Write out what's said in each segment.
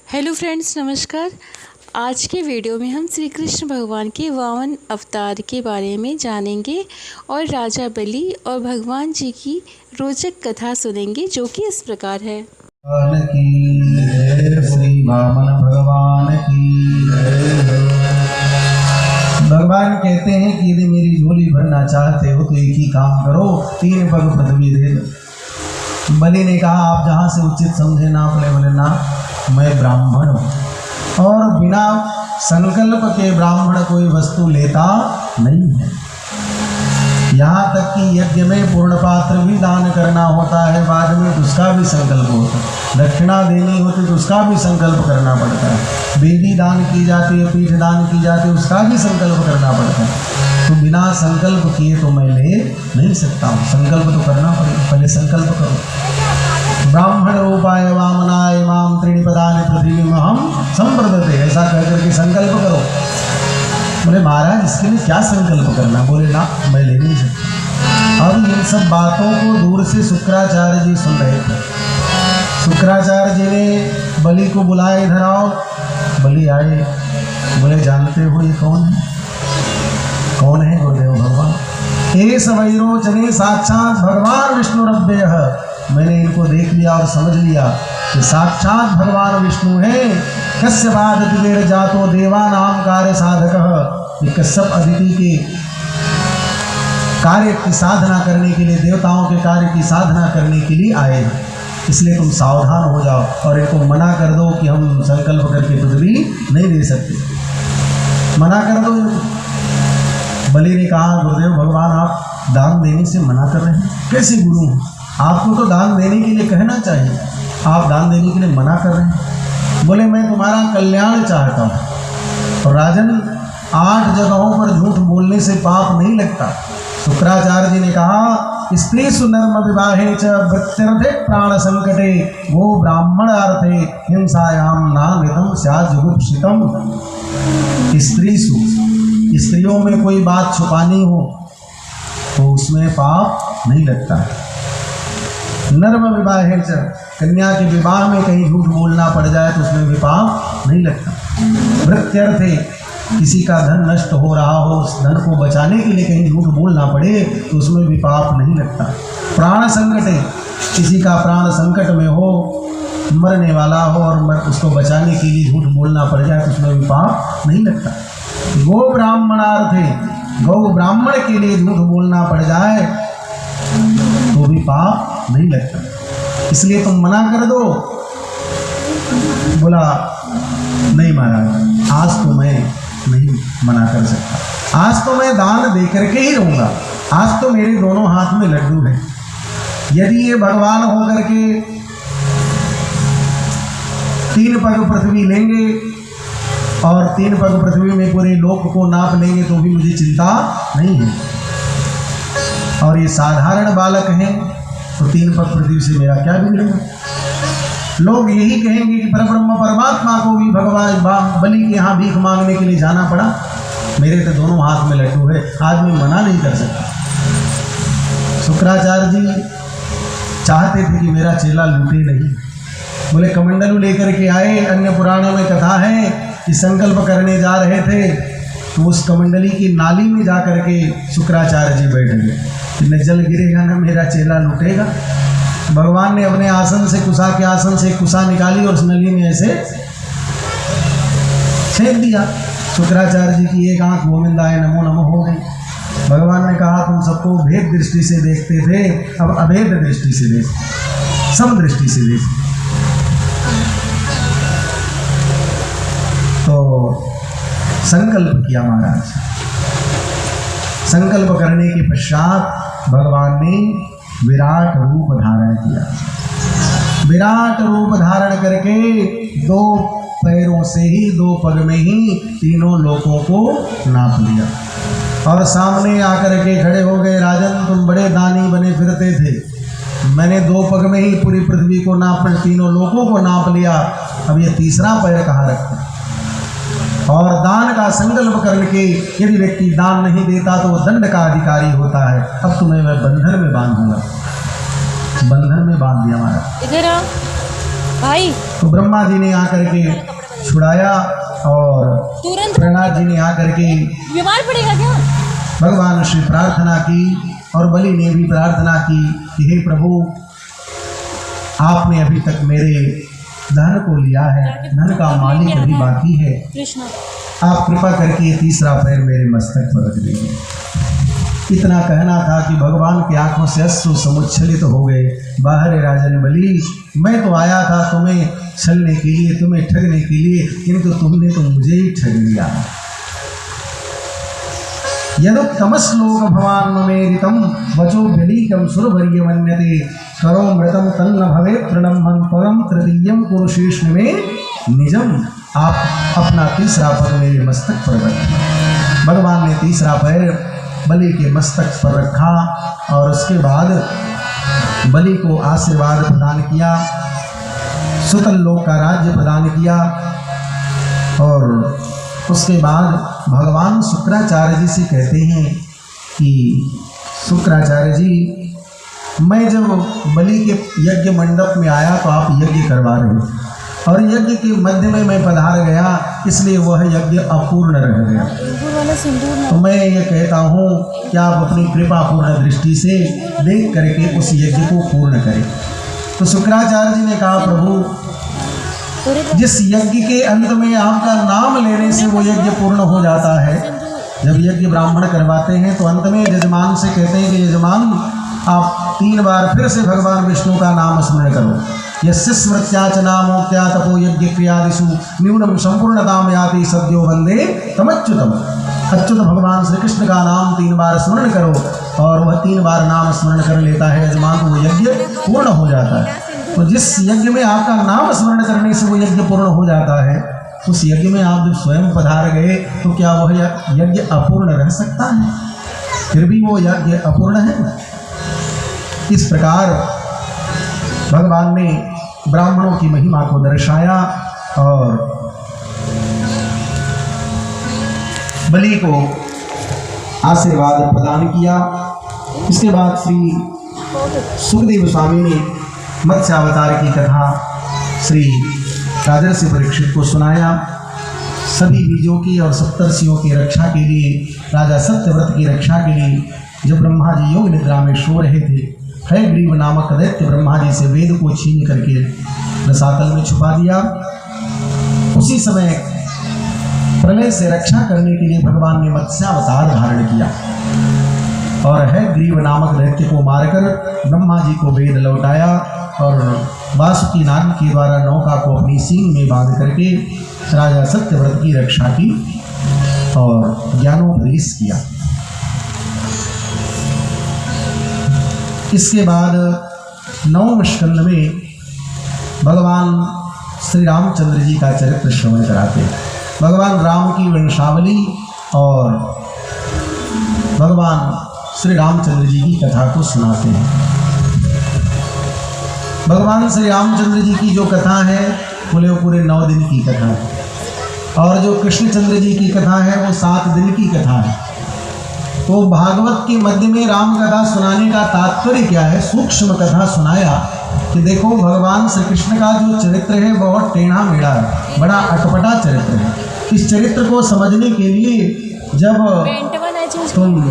Hello friends, नमस्कार। आज के वीडियो में हम श्री कृष्ण भगवान के 52 अवतार के बारे में जानेंगे और राजा बलि और भगवान जी की रोचक कथा सुनेंगे, जो कि इस प्रकार है। श्री वामन भगवान की भगवान कहते हैं कि यदि मेरी झोली भरना चाहते हो तो एक ही काम करो, 3 पग पृथ्वी दे दो। बलि ने कहा, आप जहाँ से उचित समझे ना अपने बोले ना, मैं ब्राह्मण हूँ और बिना संकल्प के ब्राह्मण कोई वस्तु लेता नहीं है। यहाँ तक कि यज्ञ में पूर्ण पात्र भी दान करना होता है, बाद में उसका भी संकल्प होता है। दक्षिणा देनी होती तो उसका भी संकल्प करना पड़ता है। वेदी दान की जाती है, पीठ दान की जाती है, उसका भी संकल्प करना पड़ता है। तो बिना संकल्प किए तो मैं ले नहीं सकता हूँ। संकल्प तो करना पड़ेगा, पहले संकल्प करो। ब्राह्मण रूपाय वामनाय माम त्रीणि पदानि पृथिवीमहं संप्रदते, ऐसा कह करके संकल्प करो। बोले महाराज इसके लिए क्या संकल्प करना? बोले ना, मैं ले नहीं सकता। अब इन सब बातों को दूर से शुक्राचार्य जी सुन रहे थे। शुक्राचार्य जी ने बलि को बुलाया, इधर आओ। बलि आए। बोले जानते हो ये कौन है? कौन है? गुरुदेव भगवान। एस वैरोचने साक्षात भगवान विष्णुरव्ययः। मैंने इनको देख लिया और समझ लिया कि साक्षात भगवान विष्णु है। कश्यपाद दिवेर जातो देवानाम कार्य साधक। ये कश्यप अदिति के कार्य की साधना करने के लिए, देवताओं के कार्य की साधना करने के लिए आए हैं। इसलिए तुम सावधान हो जाओ और इनको मना कर दो कि हम संकल्प करके पृथ्वी नहीं दे सकते। मना कर दो इनको। बलि ने कहा, गुरुदेव भगवान आप दान देने से मना कर रहे हैं, कैसे गुरु हैं? आपको तो दान देने के लिए कहना चाहिए, आप दान देने के लिए मना कर रहे हैं। बोले मैं तुम्हारा कल्याण चाहता हूँ। और राजन, 8 जगहों पर झूठ बोलने से पाप नहीं लगता। शुक्राचार्य जी ने कहा, स्त्री सुनर्म विवाहे च वृत्त्यर्थे प्राण संकटे गो ब्राह्मणार्थे हिंसायाम नामृतम स्याजुगुप्सितम। स्त्रियों में कोई बात छुपानी हो तो उसमें पाप नहीं लगता। नर्म विवाहे च, कन्या के विवाह में कहीं झूठ बोलना पड़ जाए तो उसमें भी पाप नहीं लगता। वृत्त्यर्थे, किसी का धन नष्ट हो रहा हो, उस धन को बचाने के लिए कहीं झूठ बोलना पड़े तो उसमें भी पाप नहीं लगता। प्राण संकटे, किसी का प्राण संकट में हो, मरने वाला हो और उसको बचाने के लिए झूठ बोलना पड़ जाए तो उसमें भी पाप नहीं लगता। गो ब्राह्मणार्थे, गौ ब्राह्मण के लिए झूठ बोलना पड़ जाए तो भी पाप नहीं लगता। इसलिए तुम मना कर दो। बोला नहीं महाराज, आज तो मैं नहीं मना कर सकता। आज तो मैं दान दे करके ही रहूँगा। आज तो मेरे दोनों हाथ में लड्डू है। यदि ये भगवान होकर के 3 पग पृथ्वी लेंगे और 3 पग पृथ्वी में पूरे लोक को नाप लेंगे तो भी मुझे चिंता नहीं है। और ये साधारण बालक हैं तो 3 पग पृथ्वी से मेरा क्या बिगड़ेगा? लोग यही कहेंगे कि परब्रह्म परमात्मा को भी भगवान बलि के यहाँ भीख मांगने के लिए जाना पड़ा। मेरे तो दोनों हाथ में लड्डू है, आज मैं मना नहीं कर सकता। शुक्राचार्य जी चाहते थे कि मेरा चेला लूटे नहीं। बोले कमंडलू लेकर के आए। अन्य पुराणों में कथा है कि संकल्प करने जा रहे थे तो उस कमंडली की नाली में जा करके शुक्राचार्य जी बैठ गए। न जल गिरेगा न मेरा चेला लूटेगा। भगवान ने अपने आसन से, कुशा के आसन से कुशा निकाली और उस नली में ऐसे छेद दिया। शुक्राचार्य जी की एक आंख गोविंदाय नमो नमो हो गई। भगवान ने कहा, तुम सबको भेद दृष्टि से देखते थे, अब अभेद दृष्टि से देख, सम दृष्टि से देख। तो संकल्प किया महाराज। संकल्प करने के पश्चात भगवान ने विराट रूप धारण किया। विराट रूप धारण करके 2 पैरों से ही, 2 पग में ही तीनों लोकों को नाप लिया और सामने आकर के खड़े हो गए। राजन, तुम बड़े दानी बने फिरते थे, मैंने 2 पग में ही पूरी पृथ्वी को नाप, तीनों लोकों को नाप लिया, अब ये तीसरा पैर कहाँ रखा? और दान का संकल्प करके यदि व्यक्ति दान नहीं देता तो वो दंड का अधिकारी होता है। अब तुम्हें मैं बंधन में बांधूंगा। बंधन में बांध दिया महाराज। इधर आओ। भाई तो ब्रह्मा जी ने आकर के छुड़ाया और तुरंत प्रहलाद जी ने आकर के बीमार पड़ेगा क्या? भगवान से प्रार्थना की और बलि ने भी प्रार्थना की कि हे प्रभु, आपने अभी तक मेरे धन को लिया है, धन का मालिक अभी बाकी है, कृष्ण आप कृपा करके तीसरा पैर मेरे मस्तक पर रख दीजिए। इतना कहना था कि भगवान की आंखों से अश्रु समुच्छलित हो गए। बाहर राजन बलि, मैं तो आया था तुम्हें छलने के लिए, तुम्हें ठगने के लिए, किंतु तुमने तो मुझे ही ठग लिया। यदुत्तमश्लोक भवान मेरितम वचो बलीकम सुरभर्य मन्यते करो मृतम तन्न भवे प्रणम्भं पदम तृतीयम कुरुशेष्ण में निजम। आप अपना तीसरा पैर मेरे मस्तक पर रखें। भगवान ने तीसरा पैर बलि के मस्तक पर रखा और उसके बाद बलि को आशीर्वाद प्रदान किया, सुतल लोक का राज्य प्रदान किया। और उसके बाद भगवान शुक्राचार्य जी से कहते हैं कि शुक्राचार्य जी, मैं जब बलि के यज्ञ मंडप में आया तो आप यज्ञ करवा रहे हो और यज्ञ के मध्य में मैं पधार गया, इसलिए वह यज्ञ अपूर्ण रह गया। तो मैं ये कहता हूँ कि आप अपनी कृपापूर्ण दृष्टि से देख करके उस यज्ञ को पूर्ण करें। तो शुक्राचार्य जी ने कहा, प्रभु, जिस यज्ञ के अंत में आपका नाम लेने से वो यज्ञ पूर्ण हो जाता है, जब यज्ञ ब्राह्मण करवाते हैं तो अंत में यजमान से कहते हैं कि यजमान, आप 3 बार फिर से भगवान विष्णु का नाम स्मरण करो। यस्य स्मृत्याच नामोक्त्या तपो यज्ञ क्रियादिषु न्यूनम संपूर्णताम याति सद्यो वंदे तमच्युतम। अच्युत भगवान श्री कृष्ण का नाम 3 बार स्मरण करो और वह 3 बार नाम स्मरण कर लेता है यजमान, तो वो यज्ञ पूर्ण हो जाता है। तो जिस यज्ञ में आपका नाम स्मरण करने से वो यज्ञ पूर्ण हो जाता है, उस यज्ञ में आप जब स्वयं पधार गए तो क्या वह यज्ञ अपूर्ण रह सकता है? फिर भी वो यज्ञ अपूर्ण है। इस प्रकार भगवान ने ब्राह्मणों की महिमा को दर्शाया और बलि को आशीर्वाद प्रदान किया। इसके बाद श्री सुखदेव स्वामी ने मत्स्य अवतार की कथा श्री राजर्षि परीक्षित को सुनाया। सभी बीजों की और सप्तर्षियों की रक्षा के लिए, राजा सत्यव्रत की रक्षा के लिए जब ब्रह्मा जी योग निद्रा में सो रहे थे, हयग्रीव नामक दैत्य ब्रह्मा जी से वेद को छीन करके रसातल में छुपा दिया। उसी समय प्रलय से रक्षा करने के लिए भगवान ने मत्स्यावतार धारण किया और हयग्रीव नामक दैत्य को मारकर ब्रह्मा जी को वेद लौटाया और वासुकी नाग के द्वारा नौका को अपनी सींग में बांध करके राजा सत्यव्रत की रक्षा की और ज्ञानोपदेश किया। इसके बाद 9वें स्कंद में भगवान श्री रामचंद्र जी का चरित्र श्रवण कराते हैं। भगवान राम की वंशावली और भगवान श्री रामचंद्र जी की कथा को सुनाते हैं। भगवान श्री रामचंद्र जी की जो कथा है बोले वो पूरे 9 दिन की कथा है और जो कृष्णचंद्र जी की कथा है वो 7 दिन की कथा है। तो भागवत के मध्य में राम कथा सुनाने का तात्पर्य क्या है? सूक्ष्म कथा सुनाया कि देखो भगवान श्री कृष्ण का जो चरित्र है बहुत टेढ़ा मेढ़ा है, बड़ा अटपटा चरित्र है। इस चरित्र को समझने के लिए जब तुम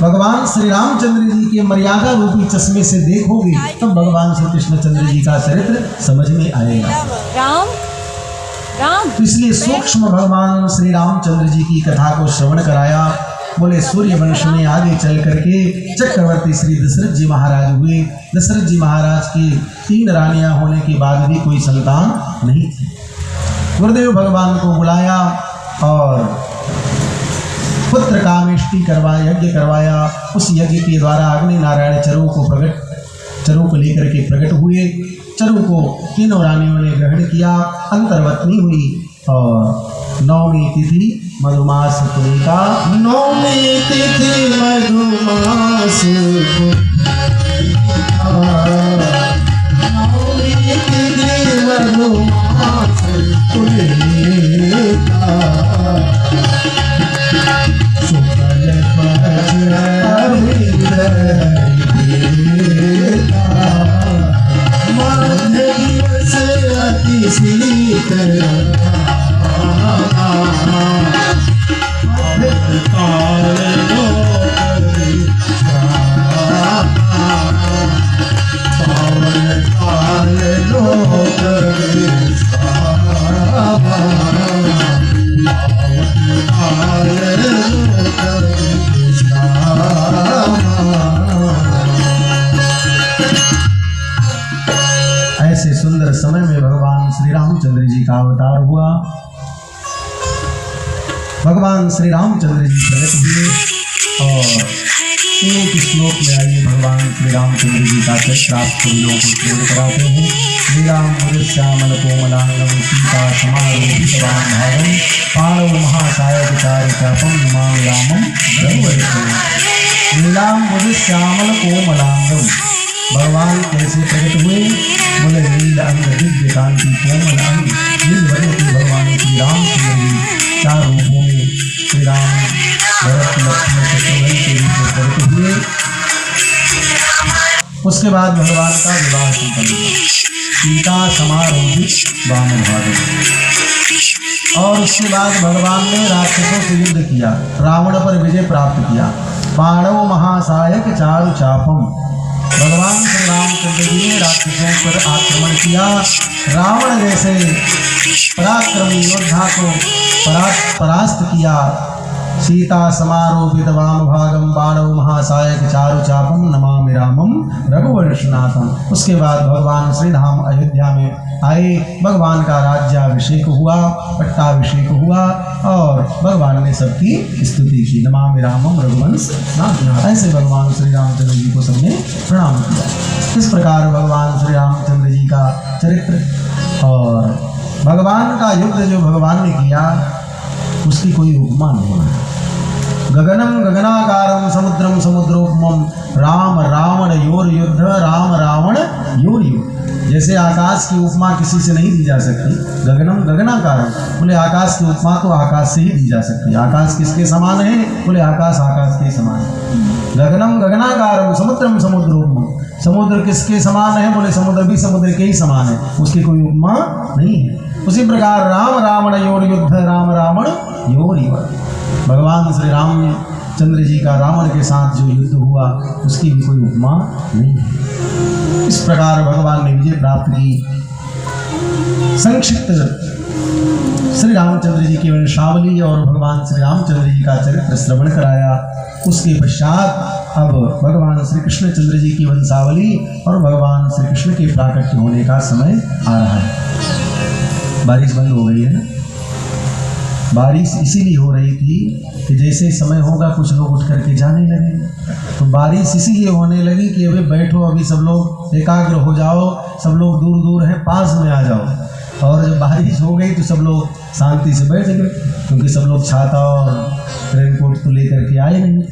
भगवान श्री रामचंद्र जी के मर्यादा रूपी चश्मे से देखोगे तब भगवान श्री कृष्णचंद्र जी का चरित्र समझ में आएगा। तो इसलिए सूक्ष्म भगवान श्री रामचंद्र जी की कथा को श्रवण कराया। बोले सूर्य वंश में आगे चल करके चक्रवर्ती श्री दशरथ जी महाराज हुए। दशरथ जी महाराज की 3 रानियां होने के बाद भी कोई संतान नहीं थी। गुरुदेव भगवान को बुलाया और पुत्र कामेष्टि करवाया, यज्ञ करवाया। उस यज्ञ के द्वारा अग्नि नारायण चरु को लेकर के प्रकट हुए। चरु को 3 रानियों ने ग्रहण किया, अंतर्वतनी हुई और 9वीं तिथि मधुमास का 9वीं तिथि मधुमास 9वीं तिथि मधुमास शुक्ल पक्ष ऐसे सुंदर समय में भगवान श्री रामचंद्र जी का अवतार हुआ। भगवान श्री रामचंद्र जी प्रकट हुए और एक श्लोक में आइए भगवान श्री रामचंद्र जी का चरित्र आप सभी लोगों को प्रेम कराते हैं। नीलांबर श्यामल कोमलांगम सीता समारोहित वाम भागम पाणव महासायक चारुचापम नमामि रामम रघुवंशम। नीलांबर श्यामल कोमलांगम भगवान कैसे प्रकट हुए? बोले नील अंग दिव्य कांति कोमल अंग नील वर्ण के भगवान श्री रामचंद्र जी चार रूपों में श्री राम भरत लक्ष्मण शत्रुघ्न के रूप में प्रकट हुए। उसके बाद भगवान का विवाह संपन्न हुआ, सीता समारोहित वामन भागम। और उसके बाद भगवान ने राक्षसों से युद्ध किया, रावण पर विजय प्राप्त किया। पांडव महासायक चारु चापम भगवान श्री रामचंद्र जी ने राक्षसों पर आक्रमण किया। रावण जैसे पराक्रमी योद्धा को परास्त किया। सीता समारोपित वाम भागम बाणव महासायक चारु चापम नमामि रामम रघुवंशनाथम। उसके बाद भगवान श्री राम अयोध्या में आए। भगवान का राज्याभिषेक हुआ, पट्टाभिषेक हुआ और भगवान ने सबकी स्तुति की, नमामि रामम रघुवंशनाथम। ऐसे भगवान श्री रामचंद्र जी को सबने प्रणाम किया। इस प्रकार भगवान श्री रामचंद्र जी का चरित्र और भगवान का युद्ध जो भगवान ने किया उसकी कोई उपमा नहीं है। गगनम गगनाकारम समुद्रम समुद्रोपमम राम रावण योर युद्ध राम रावण योर युद्ध। जैसे आकाश की उपमा किसी से नहीं दी जा सकती, गगनम गगनाकारम बोले आकाश की उपमा तो आकाश से ही दी जा सकती है। आकाश किसके समान है? बोले आकाश आकाश के समान है। गगनम गगनाकारम समुद्रम समुद्रोपमम समुद्र किसके समान है? बोले समुद्र भी समुद्र के ही समान है, उसकी कोई उपमा नहीं है। उसी प्रकार राम रावण योर युद्ध राम रावण योर युद्ध। भगवान श्री रामचंद्र जी का रावण के साथ जो युद्ध हुआ उसकी भी कोई उपमा नहीं है। इस प्रकार भगवान ने विजय प्राप्त की। संक्षिप्त श्री रामचंद्र जी की वंशावली और भगवान श्री रामचंद्र जी का चरित्र श्रवण कराया। उसके पश्चात अब भगवान श्री कृष्णचंद्र जी की वंशावली और भगवान श्री कृष्ण के प्राकट्य होने का समय आ रहा है। बारिश बंद हो गई है ना। बारिश इसीलिए हो रही थी कि जैसे समय होगा कुछ लोग उठ करके जाने लगे। तो बारिश इसीलिए होने लगी कि अभी बैठो, अभी सब लोग एकाग्र हो जाओ, सब लोग दूर दूर हैं पास में आ जाओ। और जब बारिश हो गई तो सब लोग शांति से बैठ गए, क्योंकि सब लोग छाता और रेनकोट तो लेकर के आए नहीं।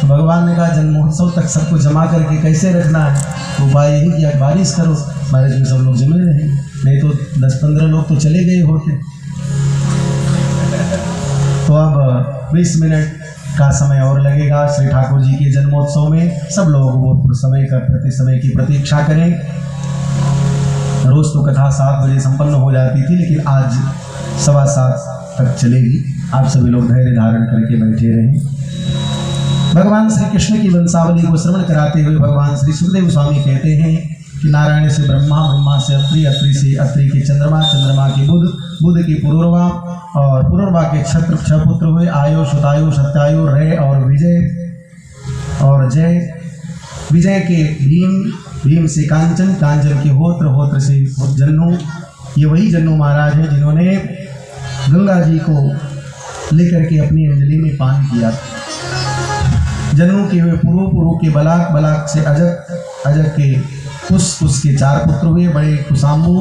तो भगवान ने कहा जन्मोत्सव तक सबको जमा करके कैसे रखना है? तो उपाय यही कि बारिश करो, बारिश में सब लोग जमे रहे, नहीं तो 10-15 लोग तो चले गए होते। तो अब 20 मिनट का समय और लगेगा श्री ठाकुर जी के जन्मोत्सव में। सब लोग वो समय की प्रतीक्षा करें। रोज तो कथा 7 बजे संपन्न हो जाती थी, लेकिन आज 7:15 तक चलेगी। आप सभी लोग धैर्य धारण करके बैठे रहें। भगवान श्री कृष्ण की वंशावली को श्रवण कराते हुए भगवान श्री सुखदेव स्वामी कहते हैं कि नारायण से ब्रह्मा, ब्रह्मा से अत्रि, अत्रि से अत्रि के चंद्रमा, चंद्रमा के बुध, बुध के पुरुरवा और पुरुरवा के छत्र 6 पुत्र हुए, आयु, शतायु, सत्यायु, रे और विजय और जय। विजय के भीम, भीम से कांचन, कांचन के होत्र, होत्र से जन्नू। ये वही जन्नू महाराज हैं जिन्होंने गंगा जी को लेकर के अपनी अंजलि में पान किया। जन्नू के हुए पुरु, पुरु के बलाक, बलाक से अजक, अजक के कुश के 4 पुत्र हुए, बड़े कुसाम्बू,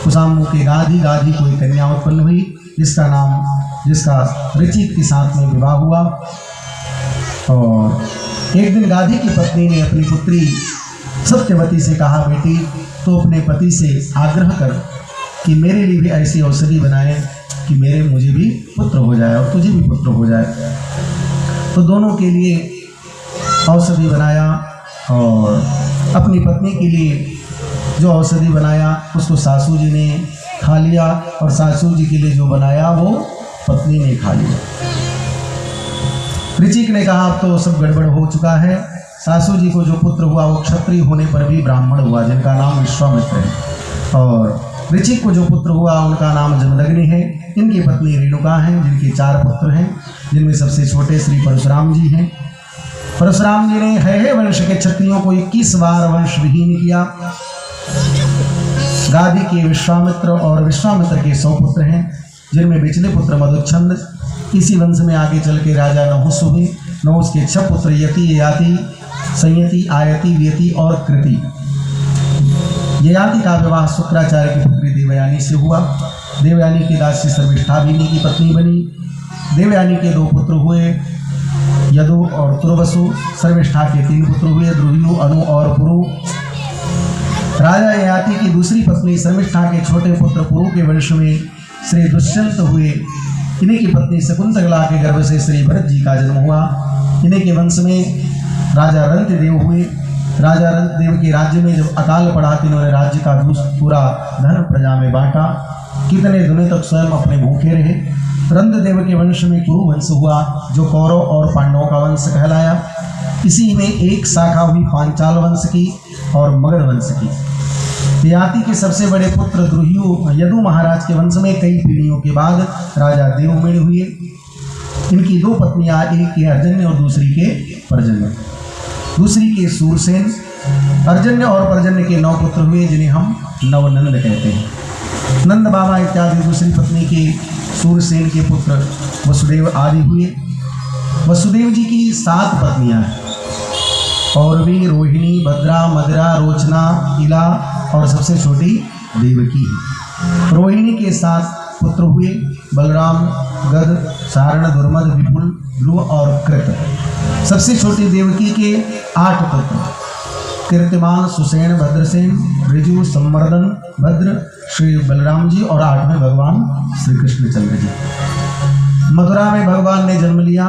कुसाम्बू के गाधी, गाधी को एक कन्या उत्पन्न हुई जिसका ऋचिक के साथ में विवाह हुआ। और एक दिन गाधी की पत्नी ने अपनी पुत्री सत्यवती से कहा, बेटी तो अपने पति से आग्रह कर कि मेरे लिए भी ऐसी औषधि बनाए कि मुझे भी पुत्र हो जाए और तुझे भी पुत्र हो जाए। तो दोनों के लिए औषधि बनाया और अपनी पत्नी के लिए जो औषधि बनाया उसको सासू जी ने खा लिया और सासू जी के लिए जो बनाया वो पत्नी ने खा लिया। ऋचिक ने कहा अब तो सब गड़बड़ हो चुका है। सासू जी को जो पुत्र हुआ वो क्षत्रिय होने पर भी ब्राह्मण हुआ जिनका नाम विश्वामित्र है, और ऋचिक को जो पुत्र हुआ उनका नाम जमदग्नि है। इनकी पत्नी रेणुका हैं जिनके 4 पुत्र हैं, जिनमें सबसे छोटे श्री परशुराम जी हैं। परशुराम जी ने है वंश के क्षत्रियों को 21 बार वंश विहीन किया। गादी के विश्वामित्र और विश्वामित्र के 100 पुत्र हैं, जिनमें पिछले पुत्र मधुच्छंद। इसी वंश में आगे चल के राजा नहुस हुए। नहुस के 6 पुत्र यति, ययाति, संयति, आयति, व्यति और कृति। ययाति का विवाह शुक्राचार्य की पुत्री देवयानी से हुआ। देवयानी की दासी सर्विष्ठा भी की पत्नी बनी। देवयानी के 2 पुत्र हुए, यदु और तुर्वसु। सर्विष्ठा के 3 पुत्र हुए, द्रुहियु, अनु और पुरु। राजा ययाति की दूसरी पत्नी सर्विष्ठा के छोटे पुत्र पुरु के वंश में श्री दुष्यंत हुए। इन्हीं की पत्नी शकुंतला के गर्भ से श्री भरत जी का जन्म हुआ। इन्हीं के वंश में राजा रंतदेव हुए। राजा रंतदेव के राज्य में जब अकाल पड़ा तो इन्होंने राज्य का पूरा धन प्रजा में बांटा। कितने दिनों तक स्वयं अपने भूखे रहे। रंतदेव के वंश में कुरु वंश हुआ जो कौरव और पांडवों का वंश कहलाया। इसी में एक शाखा हुई पांचाल वंश की और मगध वंश की। ययाति के सबसे बड़े पुत्र द्रुहियु यदु महाराज के वंश में कई पीढ़ियों के बाद राजा देवमेड़ हुए। इनकी 2 पत्नियां, एक के अर्जन्य और दूसरी के पर्जन्य। दूसरी के सूरसेन। अर्जन्य और पर्जन्य के 9 पुत्र हुए जिन्हें हम नवनंद कहते हैं। नंद बाबा इत्यादि दूसरी पत्नी के सूरसेन के पुत्र वसुदेव आदि हुए। वसुदेव जी की 7 पत्नियां हैं, पौरवी, रोहिणी, भद्रा, मदरा, रोचना, इला और सबसे छोटी देवकी है। रोहिणी के 7 पुत्र हुए, बलराम, गद, सारण, दुर्मद, विपुल, ध्रुव और कृत। सबसे छोटी देवकी के 8 पुत्र, कीर्तिमान, सुसेन, भद्रसेन, ऋजु, संवर्धन, भद्र, श्री बलराम जी और 8वें भगवान श्री कृष्णचंद्र जी। मथुरा में भगवान ने जन्म लिया,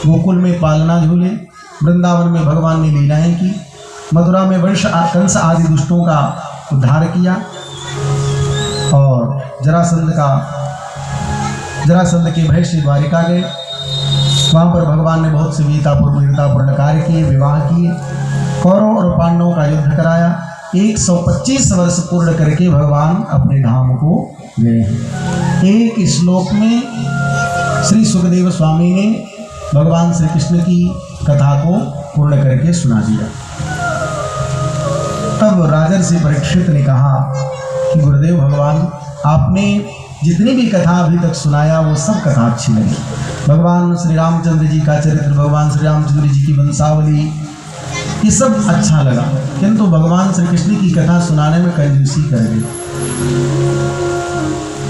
गोकुल में पालना झूले, वृंदावन में भगवान ने लीलाएं की, मथुरा में वंश कंस आदि दुष्टों का उद्धार किया और जरासंध के भय से द्वारिका गए। वहाँ पर भगवान ने बहुत से वीरतापूर्ण कार्य किए, विवाह किए, कौरव और पांडवों का युद्ध कराया। 125 वर्ष पूर्ण करके भगवान अपने धाम को गए। एक श्लोक में श्री सुखदेव स्वामी ने भगवान श्री कृष्ण की कथा को पूर्ण करके सुना दिया। तब राजर्षि परीक्षित ने कहा कि गुरुदेव भगवान, आपने जितनी भी कथा अभी तक सुनाया वो सब कथा अच्छी लगी। भगवान श्री रामचंद्र जी का चरित्र, भगवान श्री रामचंद्र जी की वंशावली, ये सब अच्छा लगा, किंतु भगवान श्री कृष्ण की कथा सुनाने में कंजूसी कर दी।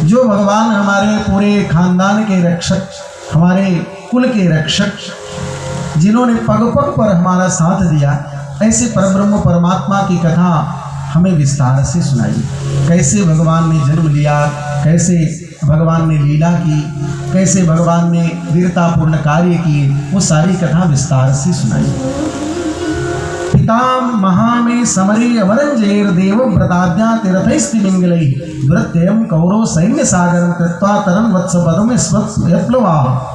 जो भगवान हमारे पूरे खानदान के रक्षक, हमारे कुल के रक्षक, जिन्होंने पग पग पर हमारा साथ दिया, ऐसे परब्रह्म परमात्मा की कथा हमें विस्तार से सुनाई। कैसे भगवान ने जन्म लिया, कैसे भगवान ने लीला की, कैसे भगवान ने वीरतापूर्ण कार्य किए, वो सारी कथा विस्तार से सुनाई। पिता महा में समरे अवरंजेर देव व्रताज्ञा तीर्थैस्तिमिंगलै दुरत्ययं कौरव सैन्य सागरं कृत्वा तरं वत्स पदम स्वप्लवा।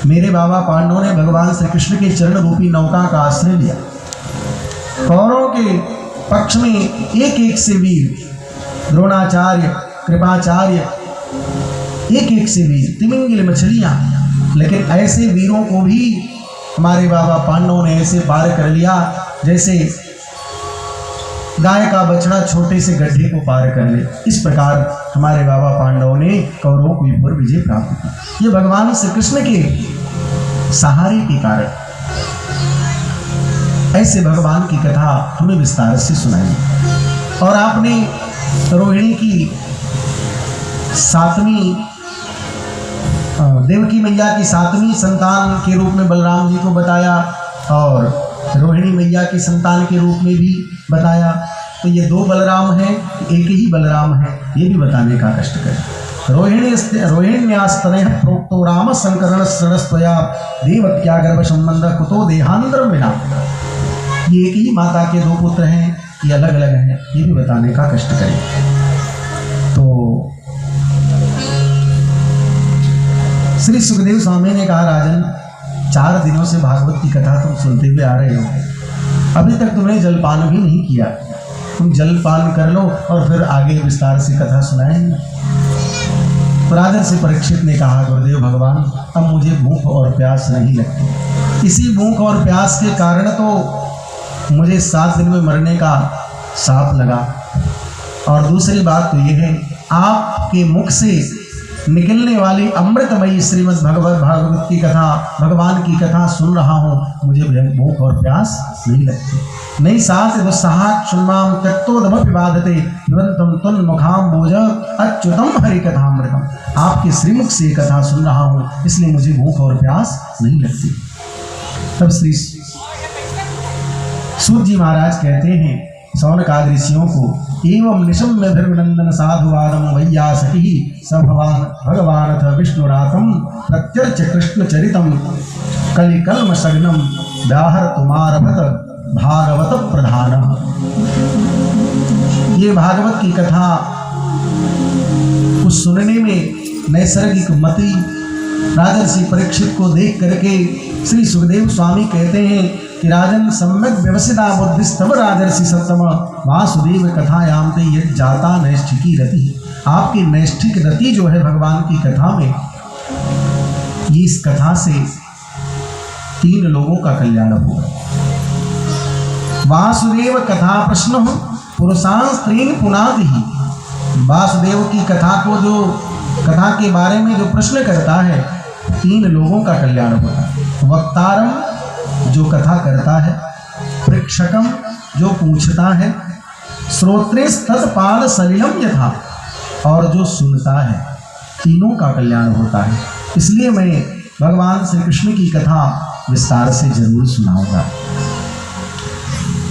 मेरे बाबा पांडवों ने भगवान श्री कृष्ण के चरण रूपी नौका का आश्रय लिया। कौरवों के पक्ष में एक एक से वीर, द्रोणाचार्य, कृपाचार्य, एक एक से वीर, तिमिंगिल मछलियां, लेकिन ऐसे वीरों को भी हमारे बाबा पांडवों ने ऐसे पार कर लिया जैसे गाय का बछड़ा छोटे से गड्ढे को पार कर ले। इस प्रकार हमारे बाबा पांडवों ने कौरवों को ऊपर विजय प्राप्त की। ये भगवान श्री कृष्ण के सहारे के कारण। ऐसे भगवान की कथा हमें विस्तार से सुनाई। और आपने रोहिणी की 7वीं देवकी मैया की 7वीं संतान के रूप में बलराम जी को बताया और रोहिणी मैया की संतान के रूप में भी बताया। तो ये 2 बलराम हैं, एक ही बलराम है, ये भी बताने का कष्ट करें। रोहिण्यास्तनय प्रोक्तो राम संकरण शरणस्त्वया देवत्या गर्भ संबंध कुतो देहांतरम विना। ये एक ही माता के 2 पुत्र हैं, ये अलग अलग हैं, ये भी बताने का कष्ट करें। तो श्री सुखदेव स्वामी ने कहा, राजन 4 दिनों से भागवत की कथा तुम सुनते हुए आ रहे हो, अभी तक तुमने जलपान भी नहीं किया। तुम जलपान कर लो और फिर आगे विस्तार से कथा सुनाएंगे। तो राजन से परीक्षित ने कहा, गुरुदेव भगवान, अब मुझे भूख और प्यास नहीं लगती। इसी भूख और प्यास के कारण तो मुझे 7 दिन में मरने का शाप लगा। और दूसरी बात तो यह है, आपके मुख से निकलने वाली अमृतमयी श्रीमद् भागवत की कथा, भगवान की कथा सुन रहा हूँ, मुझे भूख और प्यास नहीं लगती। नहीं साथ दुस्साहात शुन्माम त्यक्तोदम विवादते निरंतम तुन मुखाम बोझ अच्युतम हरि कथामृतम। आपके श्रीमुख से कथा सुन रहा हूँ, इसलिए मुझे भूख और प्यास नहीं लगती। तब श्री सूत जी महाराज कहते हैं सौनकादि ऋषियों को, एवं निशम्य धर्मनंदन साधुवादम वैयासकी स भगवानथ विष्णुरातम प्रत्यर्च कृष्ण चरितम कलिकल्म सग्नम व्याहर तुमारभत भागवत प्रधान। ये भागवत की कथा को सुनने में नैसर्गिक मति राजर्षि परीक्षित को देख करके श्री सुखदेव स्वामी कहते हैं कि राजन सम्यक व्यवसिता बुद्धिस्तव राजर्षि सत्तम वासुदेव कथायाम ते यद जाता नैष्ठिकी रति। आपकी नैष्ठिक रति जो है भगवान की कथा में, इस कथा से 3 लोगों का कल्याण होगा। वासुदेव कथा प्रश्न पुरुषां स्त्रीन पुनाति ही। वासुदेव की कथा को जो कथा के बारे में जो प्रश्न करता है, 3 लोगों का कल्याण होता है। वक्तारम जो कथा करता है, प्रेक्षकम जो पूछता है, श्रोत्रेस्तत्पाद सलिलम यथा और जो सुनता है, तीनों का कल्याण होता है। इसलिए मैं भगवान श्री कृष्ण की कथा विस्तार से जरूर सुनाऊंगा।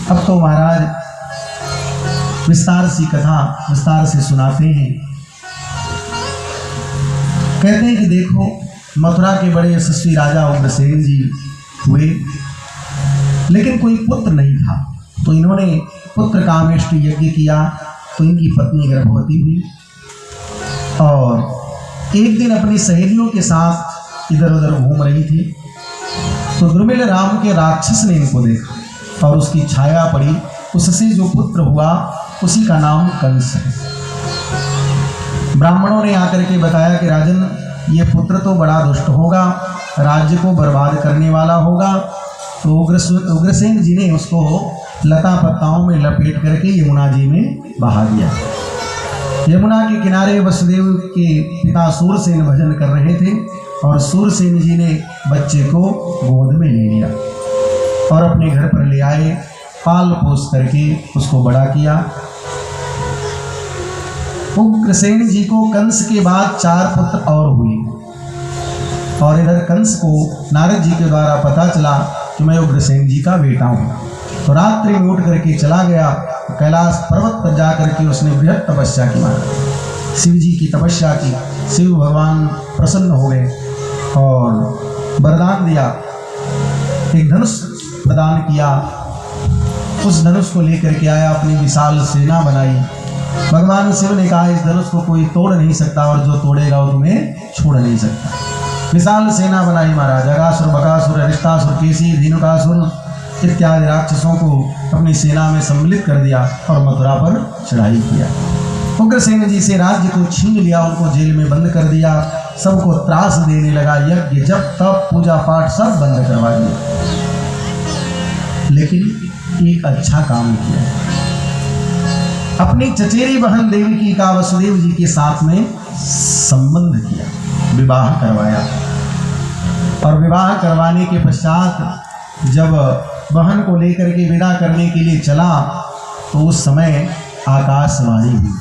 अब तो महाराज विस्तार सी कथा विस्तार से सुनाते हैं। कहते हैं कि देखो, मथुरा के बड़े यशस्वी राजा उग्रसेन जी हुए, लेकिन कोई पुत्र नहीं था। तो इन्होंने पुत्र कामेष्टि यज्ञ किया, तो इनकी पत्नी गर्भवती हुई और एक दिन अपनी सहेलियों के साथ इधर उधर घूम रही थी। तो दुर्मिल राम के राक्षस ने इनको देखा और उसकी छाया पड़ी। उससे जो पुत्र हुआ उसी का नाम कंस है। ब्राह्मणों ने आकर के बताया कि राजन, ये पुत्र तो बड़ा दुष्ट होगा, राज्य को बर्बाद करने वाला होगा। तो उग्रसेन जी ने उसको लता पत्ताओं में लपेट करके यमुना जी में बहा दिया। यमुना के किनारे वसुदेव के पिता सूरसेन भजन कर रहे थे और सूरसेन जी ने बच्चे को गोद में ले लिया और अपने घर पर ले आए, पाल पोस करके उसको बड़ा किया। उग्रसेन जी को कंस के बाद 4 पुत्र और हुए और इधर कंस को नारद जी के द्वारा पता चला कि मैं उग्रसेन जी का बेटा हूँ। तो रात्रि में उठ करके चला गया, कैलाश पर्वत पर जा करके उसने बृहद तपस्या की। माना शिव जी की तपस्या की। शिव भगवान प्रसन्न हो गए और वरदान दिया, एक धनुष प्रदान किया। उस धनुष को लेकर के आया, अपनी विशाल सेना बनाई। भगवान शिव ने कहा, इस धनुष को कोई तोड़ नहीं सकता और जो तोड़ेगा वो तुम्हें छोड़ नहीं सकता। विशाल सेना बनाई महाराज। अगासुर, बकासुर, अरिष्टासुर, केसी, धेनुकासुर इत्यादि राक्षसों को अपनी सेना में सम्मिलित कर दिया और मथुरा पर चढ़ाई किया। उग्रसेन जी से राज्य को छीन लिया, उनको जेल में बंद कर दिया, सबको त्रास देने लगा। यज्ञ, जप, तप, पूजा पाठ सब बंद करवा दिया। लेकिन एक अच्छा काम किया, अपनी चचेरी बहन देवकी का वसुदेव जी के साथ में संबंध किया, विवाह करवाया। और विवाह करवाने के पश्चात जब बहन को लेकर के विदा करने के लिए चला तो उस समय आकाशवाणी हुई,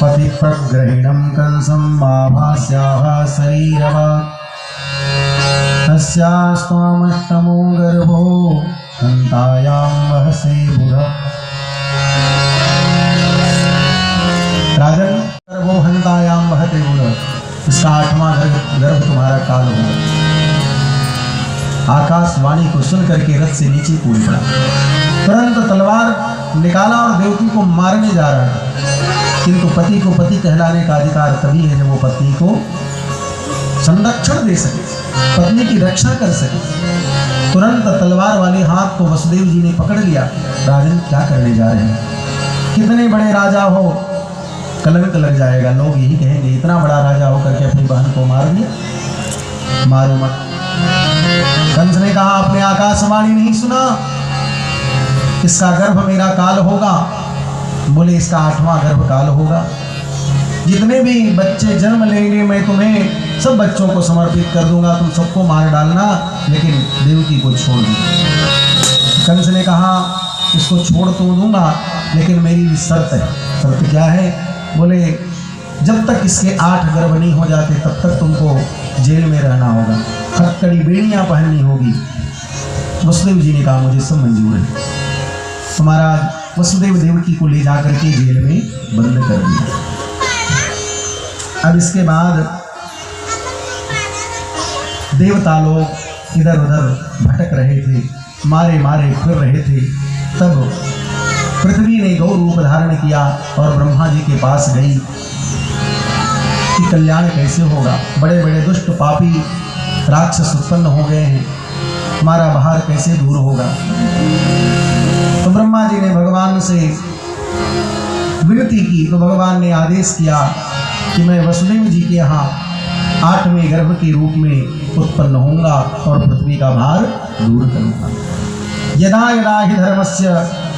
पति प्रग्रहिणम कंसम आभास्याः शरीरवत् तस्यास्त्वमष्टमो गर्भो हन्तायां वहसे बुधा। राजन, गर्भो हन्तायां वहते बुधा, इसका 8वां गर्भ तुम्हारा काल होगा। आकाशवाणी को सुन करके रथ से नीचे कूद पड़ा, तुरंत तलवार निकाला और देवकी को मारने जा रहा था। किंतु पति को पति कहलाने का अधिकार तभी है जब वो पत्नी को संरक्षण दे सके, पत्नी की रक्षा कर सके। तुरंत तलवार वाले हाथ को वसुदेव जी ने पकड़ लिया। राजन क्या करने जा रहे हैं? कितने बड़े राजा हो, कलंक लग जाएगा, लोग यही कहेंगे इतना बड़ा राजा हो करके अपनी बहन को मार दिया। मारो मत। कंस ने कहा आपने आकाशवाणी नहीं सुना, इसका गर्भ मेरा काल होगा। बोले इसका 8वां गर्भ काल होगा। जितने भी बच्चे जन्म लेंगे मैं तुम्हें सब बच्चों को समर्पित कर दूंगा, तुम सबको मार डालना, लेकिन देवकी को छोड़ दूंगा। कंस ने कहा इसको छोड़ तो दूंगा, लेकिन मेरी भी शर्त है। शर्त क्या है? बोले जब तक इसके 8 गर्भ नहीं हो जाते तब तक तुमको जेल में रहना होगा, हथकड़ी बेड़ियां पहननी होगी। वसुदेव जी ने कहा मुझे सब मंजूर है। हमारा वसुदेव देवकी को ले जाकर के जेल में बंद कर दिया। अब इसके बाद देवता लोग इधर उधर भटक रहे थे, मारे मारे फिर रहे थे। तब पृथ्वी ने गौ रूप धारण किया और ब्रह्मा जी के पास गई कि कल्याण कैसे होगा, बड़े बड़े दुष्ट पापी राक्षस उत्पन्न हो गए हैं, हमारा बाहर कैसे दूर होगा। तो ब्रह्मा जी ने भगवान से विनती की, तो भगवान ने आदेश किया कि मैं वसुदेव जी के यहाँ 8वें गर्भ के रूप में उत्पन्न होऊंगा और पृथ्वी का भार दूर करूंगा। यदा यदा हि धर्मस्य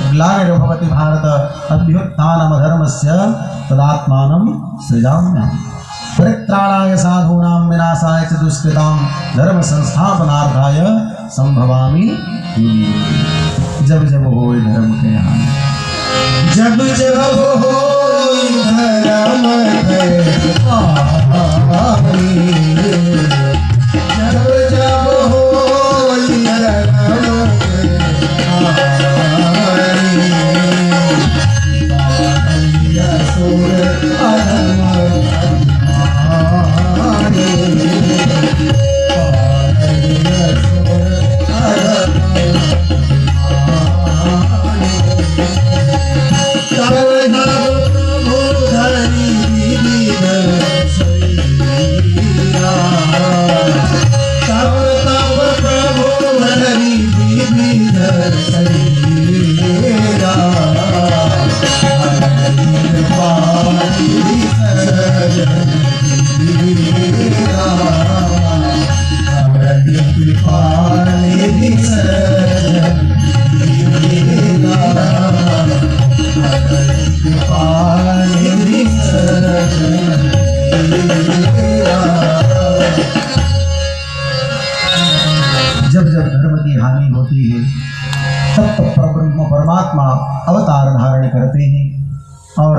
ग्लानिर्भवति भारत अभ्युत्थानमधर्मस्य तदात्मानं सृजाम्यहम् परित्राणाय साधूनां विनाशाय च दुष्कृतां धर्म संस्थापनार्थाय संभवामि युगे युगे। जब जब होए धर्म के हानि, जब जब होए धर्म के हानि, जब जब होए धर्म के हानि, असुर अधर्म जब जब धर्म की हानि होती है तब तब परमात्मा अवतार धारण करते हैं। और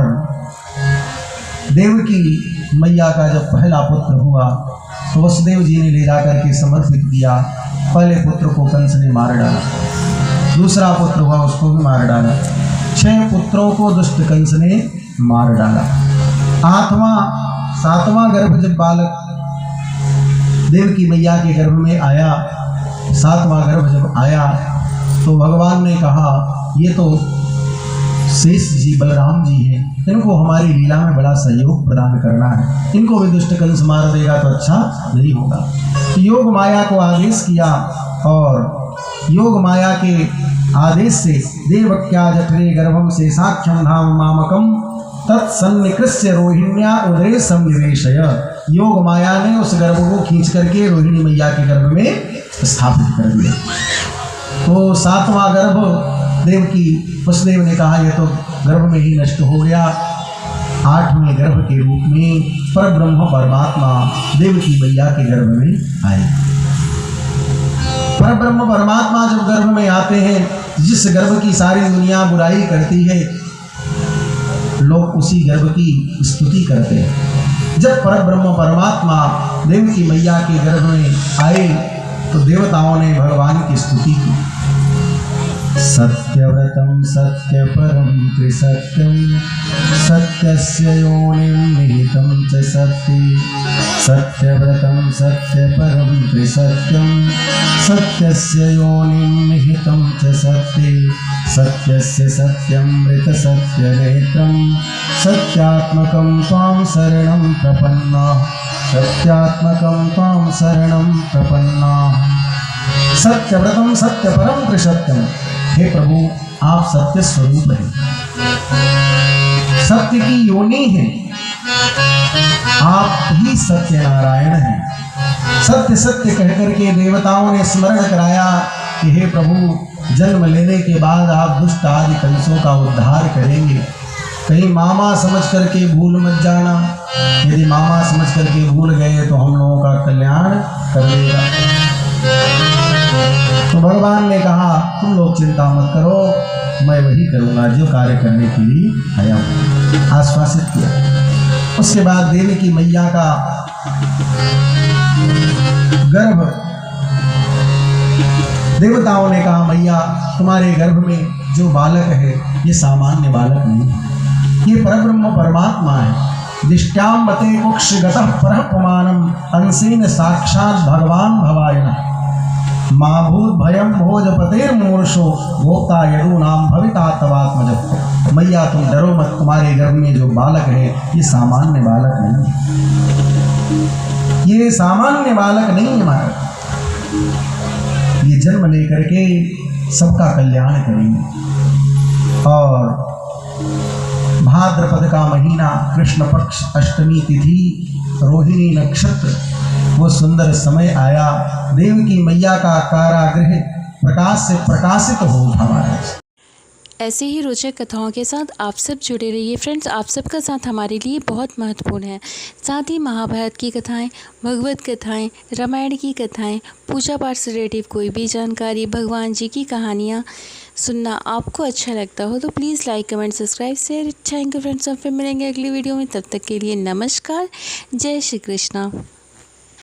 देवकी मैया का जब पहला पुत्र हुआ तो वसुदेव जी ने ले जाकर के समर्पित किया। पहले पुत्र को कंस ने मार डाला, दूसरा पुत्र हुआ उसको भी मार डाला, 6 पुत्रों को दुष्ट कंस ने मार डाला। 7वां गर्भ जब बालक देवकी मैया के गर्भ में आया, 7वां गर्भ जब आया तो भगवान ने कहा ये तो शेष जी बलराम जी हैं, इनको हमारी लीला में बड़ा सहयोग प्रदान करना है, इनको भी दुष्ट कंस मार देगा तो अच्छा नहीं होगा। तो योग माया को आदेश किया और योग माया के आदेश से देवक्या जठरे गर्भम से साक्ष्यम धाम मामकम तत्सन्निकृष्य रोहिण्या उदरे संनिवेशय। योग माया ने उस गर्भ को खींच करके रोहिणी मैया के गर्भ में स्थापित कर दिया। तो 7वां गर्भ देवकी वसुदेव ने कहा यह तो गर्भ में ही नष्ट हो गया। 8वें गर्भ के रूप में परब्रह्म परमात्मा देवकी मैया के गर्भ में आए। परब्रह्म परमात्मा जब गर्भ में आते हैं, जिस गर्भ की सारी दुनिया बुराई करती है, लोग उसी गर्भ की स्तुति करते हैं। जब परब्रह्म परमात्मा देवकी मैया के गर्भ में आए तो देवताओं ने भगवान की स्तुति की। सत्यव्रतम सत्यपरम त्रिसत्यम सत्यस्य योनिं निहितं च त्रिसत्य सत्यव्रतं सत्यपरं त्रिसत्यं सत्यस्य योनिं निहितं च सत्ये सत्यस्य सत्यमृतसत्यनेत्रं सत्यात्मकं त्वां शरणं प्रपन्नाः सत्यात्मकं त्वां शरणं प्रपन्नाः। सत्यव्रतम सत्यपरम त्रिसत्यम। हे प्रभु, आप सत्य स्वरूप हैं, सत्य की योनि है, आप ही सत्य नारायण हैं। सत्य सत्य कहकर के देवताओं ने स्मरण कराया कि हे प्रभु, जन्म लेने के बाद आप दुष्ट आदि कंसों का उद्धार करेंगे। कहीं मामा समझ करके भूल मत जाना, यदि मामा समझ करके भूल गए तो हम लोगों का कल्याण कर देगा। तो भगवान ने कहा तुम लोग चिंता मत करो, मैं वही करूंगा जो कार्य करने के लिए आया हूं। आश्वासित किया। उसके बाद देवी की मैया का गर्भ, देवताओं ने कहा मैया तुम्हारे गर्भ में जो बालक है ये सामान्य बालक नहीं है, ये परब्रह्म परमात्मा है। दिष्टाम मते मोक्ष गतः परः पुमानम अंसेन साक्षात भगवान भवायनः माँ भूत भयम भोजपतेर मूर्षो भोक्ता यदु नाम भविता तवात्मज। मैया तुम डरो मत, तुम्हारे गर्भ में जो बालक है ये सामान्य बालक नहीं, ये सामान्य बालक नहीं है हमारा, ये जन्म लेकर के सबका कल्याण करेंगे। और भाद्रपद का महीना, कृष्ण पक्ष, अष्टमी तिथि, रोहिणी नक्षत्र, वो सुंदर समय आया। देव की मैया का कारागृह प्रकाश से प्रकाशित हो हमारा। ऐसे ही रोचक कथाओं के साथ आप सब जुड़े रहिए फ्रेंड्स। आप सबका साथ हमारे लिए बहुत महत्वपूर्ण है। साथ ही महाभारत की कथाएं, भगवत कथाएं, रामायण की कथाएं, पूजा पाठ से रिलेटिव कोई भी जानकारी, भगवान जी की कहानियाँ सुनना आपको अच्छा लगता हो तो please like comment subscribe share. Thank you friends, हम फिर मिलेंगे अगली वीडियो में। तब तक के लिए नमस्कार, जय श्री कृष्णा।